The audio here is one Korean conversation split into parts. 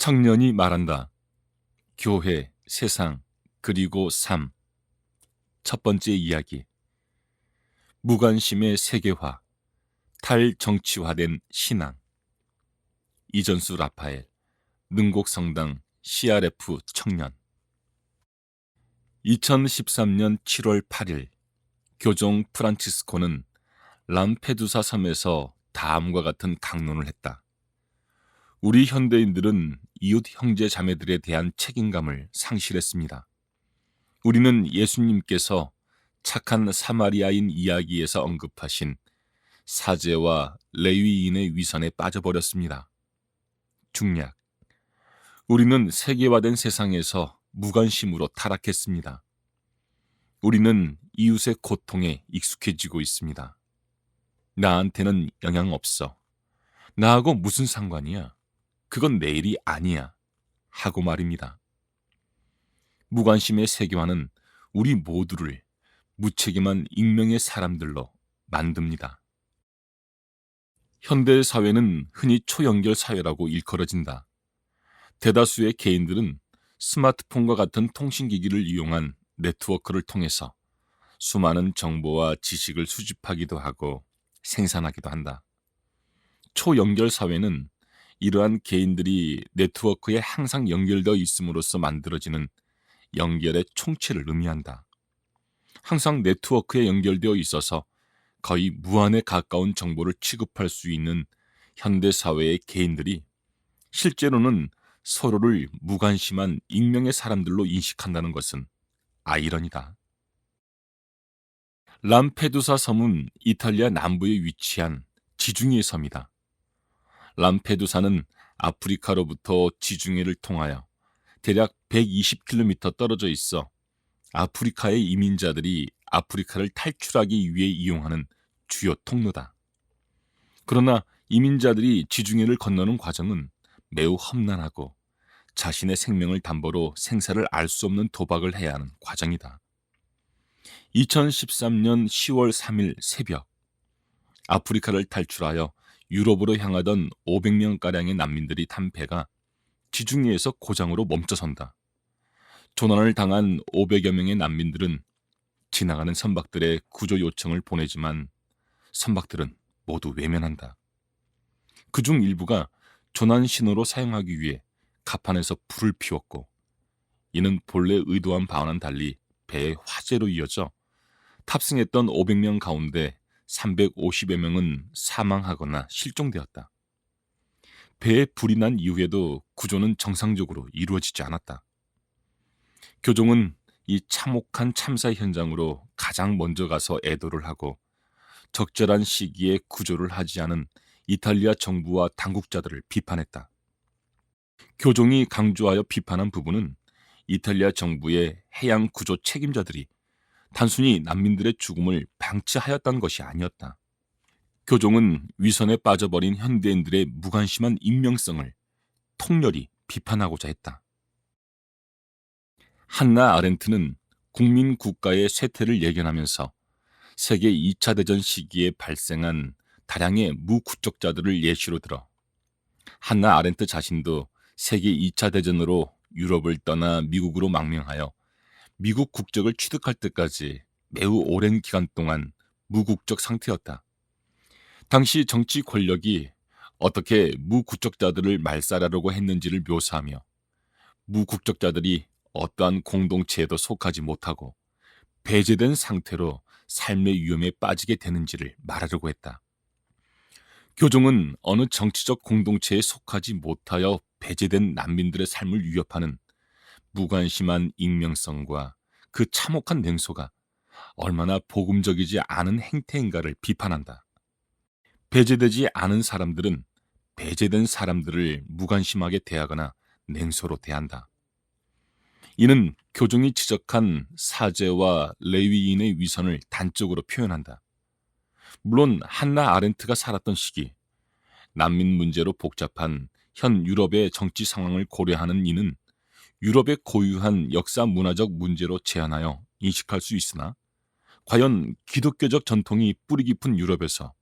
청년이 말한다. 교회, 세상, 그리고 삶. 첫 번째 이야기. 무관심의 세계화, 탈정치화된 신앙. 이전수 라파엘, 능곡성당 CRF 청년. 2013년 7월 8일, 교종 프란치스코는 람페두사 섬에서 다음과 같은 강론을 했다. 우리 현대인들은 이웃 형제 자매들에 대한 책임감을 상실했습니다. 우리는 예수님께서 착한 사마리아인 이야기에서 언급하신 사제와 레위인의 위선에 빠져버렸습니다. 중략. 우리는 세계화된 세상에서 무관심으로 타락했습니다. 우리는 이웃의 고통에 익숙해지고 있습니다. 나한테는 영향 없어. 나하고 무슨 상관이야? 그건 내 일이 아니야. 하고 말입니다. 무관심의 세계화는 우리 모두를 무책임한 익명의 사람들로 만듭니다. 현대 사회는 흔히 초연결 사회라고 일컬어진다. 대다수의 개인들은 스마트폰과 같은 통신기기를 이용한 네트워크를 통해서 수많은 정보와 지식을 수집하기도 하고 생산하기도 한다. 초연결 사회는 이러한 개인들이 네트워크에 항상 연결되어 있음으로써 만들어지는 연결의 총체를 의미한다. 항상 네트워크에 연결되어 있어서 거의 무한에 가까운 정보를 취급할 수 있는 현대사회의 개인들이 실제로는 서로를 무관심한 익명의 사람들로 인식한다는 것은 아이러니다. 람페두사 섬은 이탈리아 남부에 위치한 지중해 섬이다. 람페두사는 아프리카로부터 지중해를 통하여 대략 120km 떨어져 있어 아프리카의 이민자들이 아프리카를 탈출하기 위해 이용하는 주요 통로다. 그러나 이민자들이 지중해를 건너는 과정은 매우 험난하고 자신의 생명을 담보로 생사를 알 수 없는 도박을 해야 하는 과정이다. 2013년 10월 3일 새벽, 아프리카를 탈출하여 유럽으로 향하던 500명가량의 난민들이 탄 배가 지중해에서 고장으로 멈춰선다. 조난을 당한 500여 명의 난민들은 지나가는 선박들의 구조 요청을 보내지만 선박들은 모두 외면한다. 그중 일부가 조난 신호로 사용하기 위해 갑판에서 불을 피웠고, 이는 본래 의도한 바와는 달리 배의 화재로 이어져 탑승했던 500명 가운데 350여 명은 사망하거나 실종되었다. 배에 불이 난 이후에도 구조는 정상적으로 이루어지지 않았다. 교종은 이 참혹한 참사 현장으로 가장 먼저 가서 애도를 하고 적절한 시기에 구조를 하지 않은 이탈리아 정부와 당국자들을 비판했다. 교종이 강조하여 비판한 부분은 이탈리아 정부의 해양 구조 책임자들이 단순히 난민들의 죽음을 방치하였다는 것이 아니었다. 교종은 위선에 빠져버린 현대인들의 무관심한 익명성을 통렬히 비판하고자 했다. 한나 아렌트는 국민 국가의 쇠퇴를 예견하면서 세계 2차 대전 시기에 발생한 다량의 무국적자들을 예시로 들어 한나 아렌트 자신도 세계 2차 대전으로 유럽을 떠나 미국으로 망명하여 미국 국적을 취득할 때까지 매우 오랜 기간 동안 무국적 상태였다. 당시 정치 권력이 어떻게 무국적자들을 말살하려고 했는지를 묘사하며 무국적자들이 어떠한 공동체에도 속하지 못하고 배제된 상태로 삶의 위험에 빠지게 되는지를 말하려고 했다. 교종은 어느 정치적 공동체에 속하지 못하여 배제된 난민들의 삶을 위협하는 무관심한 익명성과 그 참혹한 냉소가 얼마나 복음적이지 않은 행태인가를 비판한다. 배제되지 않은 사람들은 배제된 사람들을 무관심하게 대하거나 냉소로 대한다. 이는 교종이 지적한 사제와 레위인의 위선을 단적으로 표현한다. 물론 한나 아렌트가 살았던 시기, 난민 문제로 복잡한 현 유럽의 정치 상황을 고려하는 이는 유럽의 고유한 역사 문화적 문제로 제한하여 인식할 수 있으나 과연 기독교적 전통이 뿌리 깊은 유럽에서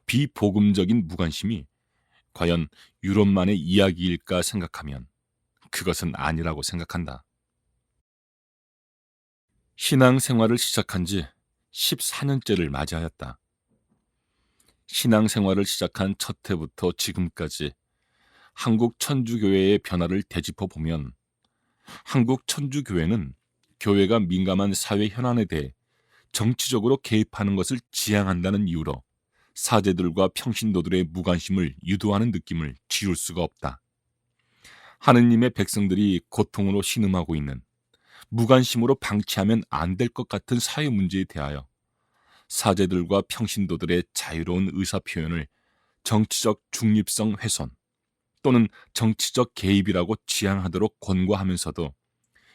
비복음적인 무관심이 과연 유럽만의 이야기일까 생각하면 그것은 아니라고 생각한다. 신앙생활을 시작한 지 14년째를 맞이하였다. 신앙생활을 시작한 첫 해부터 지금까지 한국 천주교회의 변화를 되짚어 보면 한국 천주교회는 교회가 민감한 사회 현안에 대해 정치적으로 개입하는 것을 지향한다는 이유로 사제들과 평신도들의 무관심을 유도하는 느낌을 지울 수가 없다. 하느님의 백성들이 고통으로 신음하고 있는 무관심으로 방치하면 안 될 것 같은 사회 문제에 대하여 사제들과 평신도들의 자유로운 의사표현을 정치적 중립성 훼손 또는 정치적 개입이라고 지향하도록 권고하면서도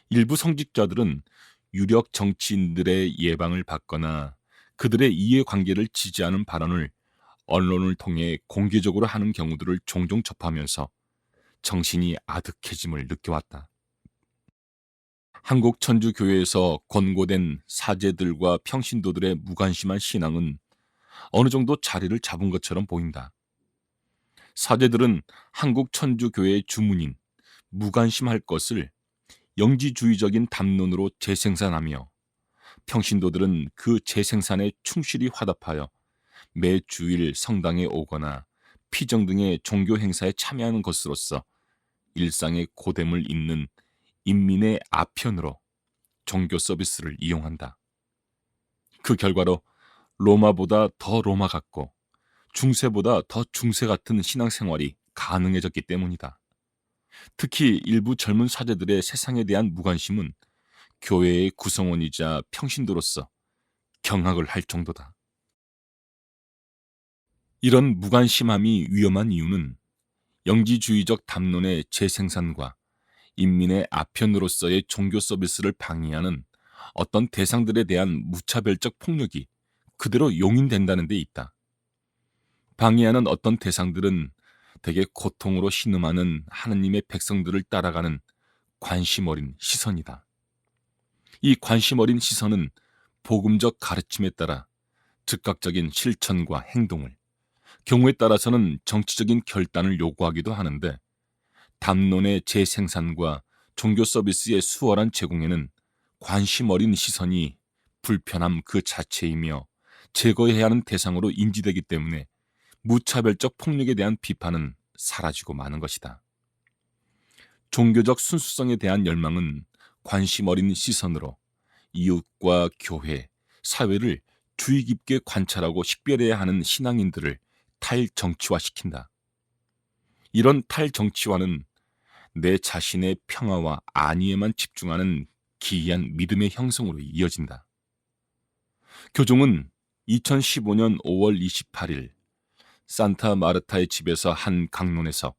일부 성직자들은 유력 정치인들의 예방을 받거나 그들의 이해관계를 지지하는 발언을 언론을 통해 공개적으로 하는 경우들을 종종 접하면서 정신이 아득해짐을 느껴왔다. 한국 천주교회에서 권고된 사제들과 평신도들의 무관심한 신앙은 어느 정도 자리를 잡은 것처럼 보인다. 사제들은 한국 천주교회의 주문인 무관심할 것을 영지주의적인 담론으로 재생산하며 평신도들은 그 재생산에 충실히 화답하여 매 주일 성당에 오거나 피정 등의 종교 행사에 참여하는 것으로서 일상의 고됨을 잇는 인민의 아편으로 종교 서비스를 이용한다. 그 결과로 로마보다 더 로마 같고 중세보다 더 중세 같은 신앙생활이 가능해졌기 때문이다. 특히 일부 젊은 사제들의 세상에 대한 무관심은 교회의 구성원이자 평신도로서 경악을 할 정도다. 이런 무관심함이 위험한 이유는 영지주의적 담론의 재생산과 인민의 아편으로서의 종교 서비스를 방해하는 어떤 대상들에 대한 무차별적 폭력이 그대로 용인된다는 데 있다. 방해하는 어떤 대상들은 대개 고통으로 신음하는 하느님의 백성들을 따라가는 관심 어린 시선이다. 이 관심 어린 시선은 복음적 가르침에 따라 즉각적인 실천과 행동을, 경우에 따라서는 정치적인 결단을 요구하기도 하는데 담론의 재생산과 종교 서비스의 수월한 제공에는 관심 어린 시선이 불편함 그 자체이며 제거해야 하는 대상으로 인지되기 때문에 무차별적 폭력에 대한 비판은 사라지고 마는 것이다. 종교적 순수성에 대한 열망은 관심 어린 시선으로 이웃과 교회, 사회를 주의 깊게 관찰하고 식별해야 하는 신앙인들을 탈정치화시킨다. 이런 탈정치화는 내 자신의 평화와 안위에만 집중하는 기이한 믿음의 형성으로 이어진다. 교종은 2015년 5월 28일 산타 마르타의 집에서 한 강론에서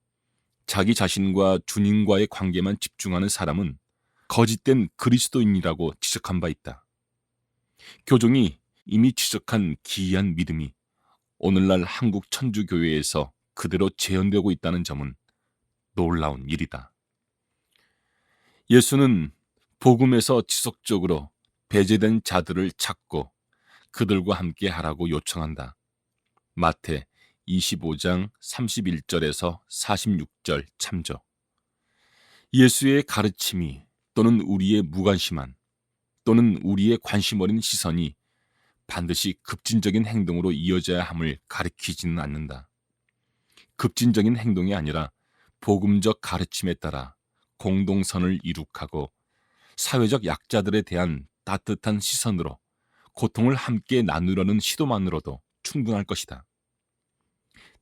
자기 자신과 주님과의 관계만 집중하는 사람은 거짓된 그리스도인이라고 지적한 바 있다. 교종이 이미 지적한 기이한 믿음이 오늘날 한국 천주교회에서 그대로 재현되고 있다는 점은 놀라운 일이다. 예수는 복음에서 지속적으로 배제된 자들을 찾고 그들과 함께 하라고 요청한다. 마태 25장 31절에서 46절 참조. 예수의 가르침이 또는 우리의 무관심한 또는 우리의 관심 어린 시선이 반드시 급진적인 행동으로 이어져야 함을 가리키지는 않는다. 급진적인 행동이 아니라 복음적 가르침에 따라 공동선을 이룩하고 사회적 약자들에 대한 따뜻한 시선으로 고통을 함께 나누려는 시도만으로도 충분할 것이다.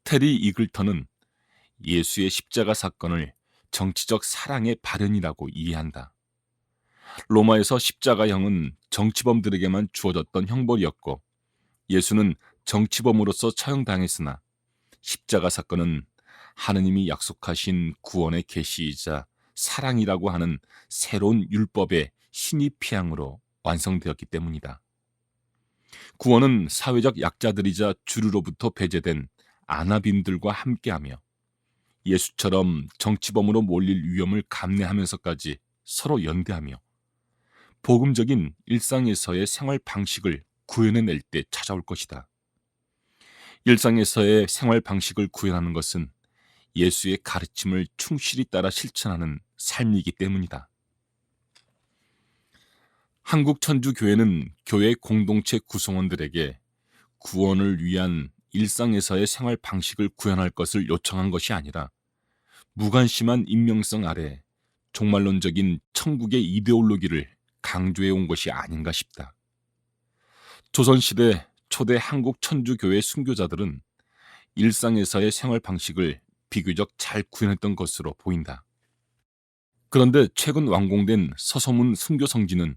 테리 이글턴은 예수의 십자가 사건을 정치적 사랑의 발현이라고 이해한다. 로마에서 십자가형은 정치범들에게만 주어졌던 형벌이었고 예수는 정치범으로서 처형당했으나 십자가 사건은 하느님이 약속하신 구원의 계시이자 사랑이라고 하는 새로운 율법의 신입휘양으로 완성되었기 때문이다. 구원은 사회적 약자들이자 주류로부터 배제된 아나빔들과 함께하며 예수처럼 정치범으로 몰릴 위험을 감내하면서까지 서로 연대하며 복음적인 일상에서의 생활 방식을 구현해낼 때 찾아올 것이다. 일상에서의 생활 방식을 구현하는 것은 예수의 가르침을 충실히 따라 실천하는 삶이기 때문이다. 한국천주교회는 교회 공동체 구성원들에게 구원을 위한 일상에서의 생활 방식을 구현할 것을 요청한 것이 아니라 무관심한 임명성 아래 종말론적인 천국의 이데올로기를 강조해 온 것이 아닌가 싶다. 조선시대 초대 한국 천주교회 순교자들은 일상에서의 생활 방식을 비교적 잘 구현했던 것으로 보인다. 그런데 최근 완공된 서소문 순교 성지는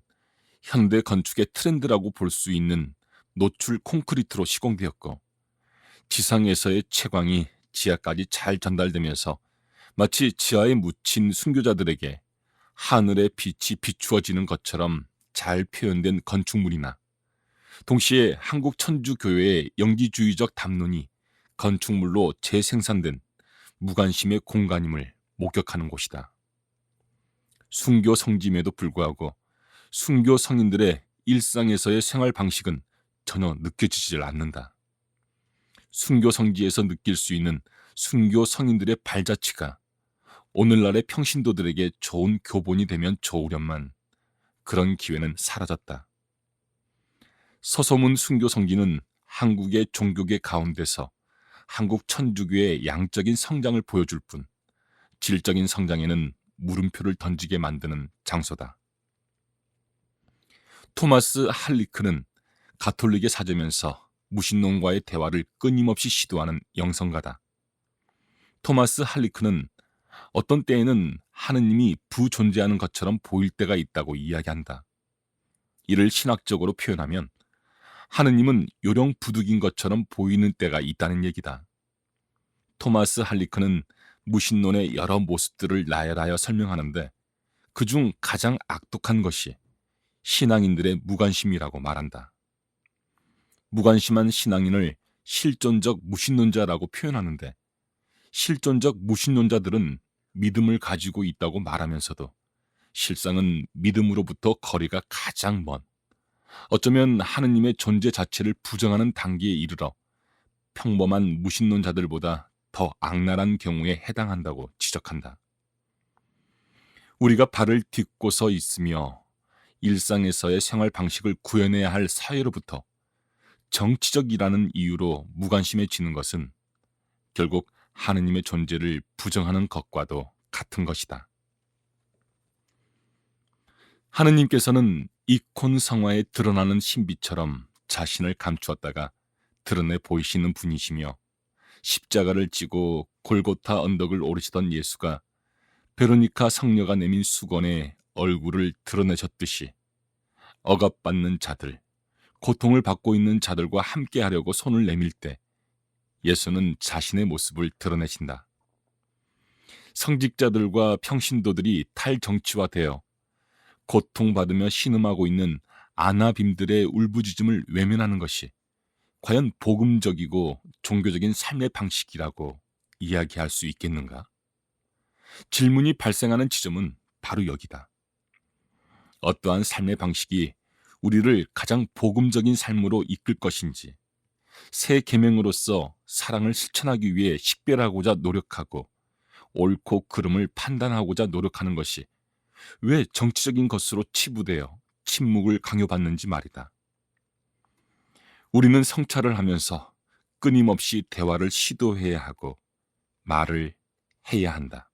현대 건축의 트렌드라고 볼 수 있는 노출 콘크리트로 시공되었고, 지상에서의 채광이 지하까지 잘 전달되면서 마치 지하에 묻힌 순교자들에게 하늘의 빛이 비추어지는 것처럼 잘 표현된 건축물이나, 동시에 한국 천주교회의 영지주의적 담론이 건축물로 재생산된 무관심의 공간임을 목격하는 곳이다. 순교 성짐에도 불구하고 순교 성인들의 일상에서의 생활 방식은 전혀 느껴지질 않는다. 순교 성지에서 느낄 수 있는 순교 성인들의 발자취가 오늘날의 평신도들에게 좋은 교본이 되면 좋으련만 그런 기회는 사라졌다. 서소문 순교 성지는 한국의 종교계 가운데서 한국 천주교의 양적인 성장을 보여줄 뿐 질적인 성장에는 물음표를 던지게 만드는 장소다. 토마스 할리크는 가톨릭에 사죄면서 무신론과의 대화를 끊임없이 시도하는 영성가다. 토마스 할리크는 어떤 때에는 하느님이 부존재하는 것처럼 보일 때가 있다고 이야기한다. 이를 신학적으로 표현하면 하느님은 요령 부득인 것처럼 보이는 때가 있다는 얘기다. 토마스 할리크는 무신론의 여러 모습들을 나열하여 설명하는데 그중 가장 악독한 것이 신앙인들의 무관심이라고 말한다. 무관심한 신앙인을 실존적 무신론자라고 표현하는데, 실존적 무신론자들은 믿음을 가지고 있다고 말하면서도 실상은 믿음으로부터 거리가 가장 먼, 어쩌면 하느님의 존재 자체를 부정하는 단계에 이르러 평범한 무신론자들보다 더 악랄한 경우에 해당한다고 지적한다. 우리가 발을 딛고 서 있으며 일상에서의 생활 방식을 구현해야 할 사회로부터 정치적이라는 이유로 무관심해지는 것은 결국 하느님의 존재를 부정하는 것과도 같은 것이다. 하느님께서는 이콘 성화에 드러나는 신비처럼 자신을 감추었다가 드러내 보이시는 분이시며, 십자가를 지고 골고타 언덕을 오르시던 예수가 베로니카 성녀가 내민 수건에 얼굴을 드러내셨듯이 억압받는 자들, 고통을 받고 있는 자들과 함께 하려고 손을 내밀 때 예수는 자신의 모습을 드러내신다. 성직자들과 평신도들이 탈정치화되어 고통받으며 신음하고 있는 아나빔들의 울부짖음을 외면하는 것이 과연 복음적이고 종교적인 삶의 방식이라고 이야기할 수 있겠는가? 질문이 발생하는 지점은 바로 여기다. 어떠한 삶의 방식이 우리를 가장 복음적인 삶으로 이끌 것인지, 새 계명으로서 사랑을 실천하기 위해 식별하고자 노력하고 옳고 그름을 판단하고자 노력하는 것이 왜 정치적인 것으로 치부되어 침묵을 강요받는지 말이다. 우리는 성찰을 하면서 끊임없이 대화를 시도해야 하고 말을 해야 한다.